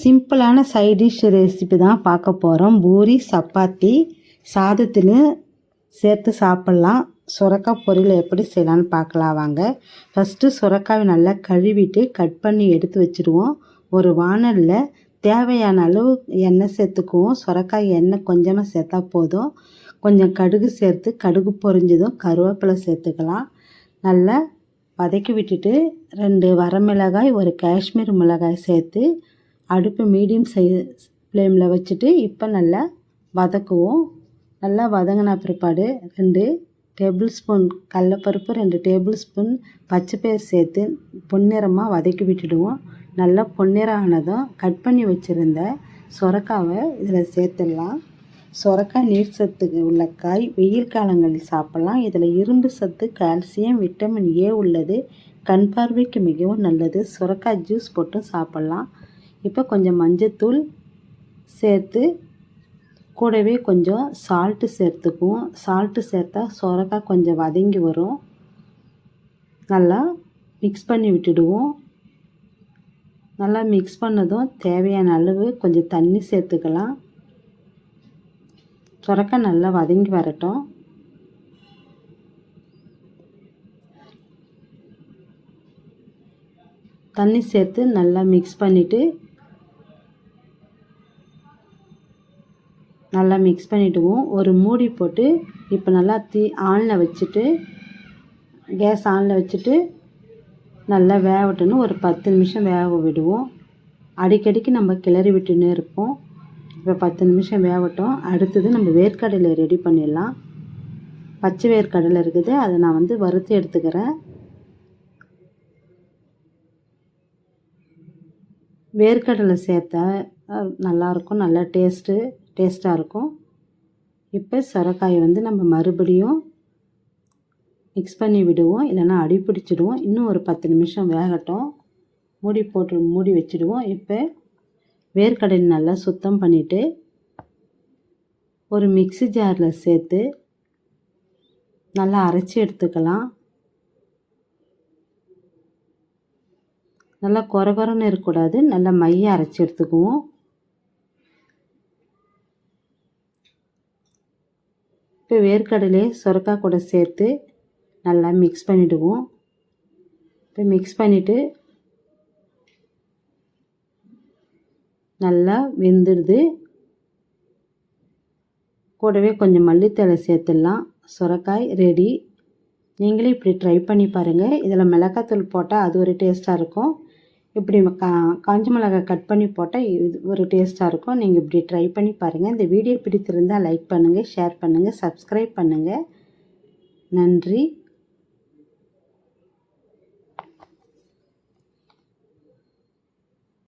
சிம்பிளான side dish recipe தான் பார்க்க போகிறோம். பூரி சப்பாத்தி சாதத்தில் சேர்த்து சாப்பிட்லாம். சுரக்காய் பொரியல் எப்படி செய்யலான்னு பார்க்கலாம் வாங்க. ஃபஸ்ட்டு சுரக்காவை நல்லா கழுவிட்டு கட் பண்ணி எடுத்து வச்சுடுவோம். ஒரு வானலில் தேவையான அளவு எண்ணெய் சேர்த்துக்குவோம். சுரக்காய் எண்ணெய் கொஞ்சமாக சேர்த்தா போதும். கொஞ்சம் கடுகு சேர்த்து கடுகு பொரிஞ்சதும் கருவேப்பிலை சேர்த்துக்கலாம். நல்லா வதக்கி விட்டுட்டு 2 வரமிளகாய், ஒரு காஷ்மீர் மிளகாய் சேர்த்து அடுப்பு மீடியம் ஃப்ளேமில் வச்சுட்டு இப்போ நல்லா வதக்குவோம். நல்லா வதங்கின பிற்பாடு 2 டேபிள் ஸ்பூன் கடலப்பருப்பு, 2 டேபிள் ஸ்பூன் பச்சைப்பயிறு சேர்த்து பொன்னிறமாக வதக்கி விட்டுடுவோம். நல்லா பொன்னிறம் ஆனதும் கட் பண்ணி வச்சுருந்த சுரக்காவை இதில் சேர்த்துடலாம். சுரக்காய் நீர் சத்துக்கு உள்ள காய், வெயில் காலங்களில் சாப்பிட்லாம். இதில் இரும்பு சத்து, கால்சியம், விட்டமின் ஏ உள்ளது. கண் பார்வைக்கு மிகவும் நல்லது. சுரக்காய் ஜூஸ் போட்டு சாப்பிட்லாம். இப்போ கொஞ்சம் மஞ்சத்தூள் சேர்த்து கூடவே கொஞ்சம் சால்ட்டு சேர்த்துக்குவோம். சால்ட்டு சேர்த்தா சுரக்காய் கொஞ்சம் வதங்கி வரும். நல்லா மிக்ஸ் பண்ணி விட்டுடுவோம். நல்லா மிக்ஸ் பண்ணதும் தேவையான அளவு கொஞ்சம் தண்ணி சேர்த்துக்கலாம். சுரக்காய் நல்லா வதங்கி வரட்டும். தண்ணி சேர்த்து நல்லா மிக்ஸ் பண்ணிவிட்டு ஒரு மூடி போட்டு இப்போ நல்லா ஆனில் வச்சுட்டு கேஸ் ஆனில் வச்சுட்டு நல்லா வேகட்டுன்னு ஒரு 10 நிமிஷம் வேக விடுவோம். அடிக்கடிக்கு நம்ம கிளறி விட்டுன்னு இருப்போம். இப்போ 10 நிமிஷம் வேகட்டும். அடுத்தது நம்ம வேர்க்கடலை ரெடி பண்ணிடலாம். பச்சை வேர்க்கடலை இருக்குது, அதை நான் வறுத்து எடுத்துக்கிறேன். வேர்க்கடலை சேர்த்தா நல்லாயிருக்கும், நல்லா டேஸ்ட்டாக இருக்கும். இப்போ சுரக்காயை நம்ம மறுபடியும் மிக்ஸ் பண்ணி விடுவோம், இல்லைன்னா அடி பிடிச்சிடுவோம். இன்னும் ஒரு 10 நிமிஷம் வேகட்டும். மூடி வச்சுடுவோம். இப்போ வேர்க்கடலை நல்லா சுத்தம் பண்ணிவிட்டு ஒரு மிக்ஸி ஜாரில் சேர்த்து நல்லா அரைச்சி எடுத்துக்கலாம். நல்லா கொரகொரன்னு இருக்கக்கூடாது, நல்லா மைய அரைச்சி எடுத்துக்குவோம். இப்போ வேர்க்கடலையை சுரக்காய் கூட சேர்த்து நல்லா மிக்ஸ் பண்ணிவிடுவோம். இப்போ மிக்ஸ் பண்ணிவிட்டு நல்லா வெந்துடுது. கூடவே கொஞ்சம் மல்லித்தழை சேர்த்துடலாம். சுரக்காய் ரெடி. நீங்களே இப்படி ட்ரை பண்ணி பாருங்கள். இதில் மிளகாத்தூள் போட்டால் அது ஒரு டேஸ்ட்டாக இருக்கும். இப்படி காஞ்ச மிளகாய் கட் பண்ணி போட்டால் இது ஒரு டேஸ்ட்டாக இருக்கும். நீங்கள் இப்படி ட்ரை பண்ணி பாருங்கள். இந்த வீடியோ பிடித்திருந்தால் லைக் பண்ணுங்கள், ஷேர் பண்ணுங்கள், சப்ஸ்கிரைப் பண்ணுங்கள். நன்றி.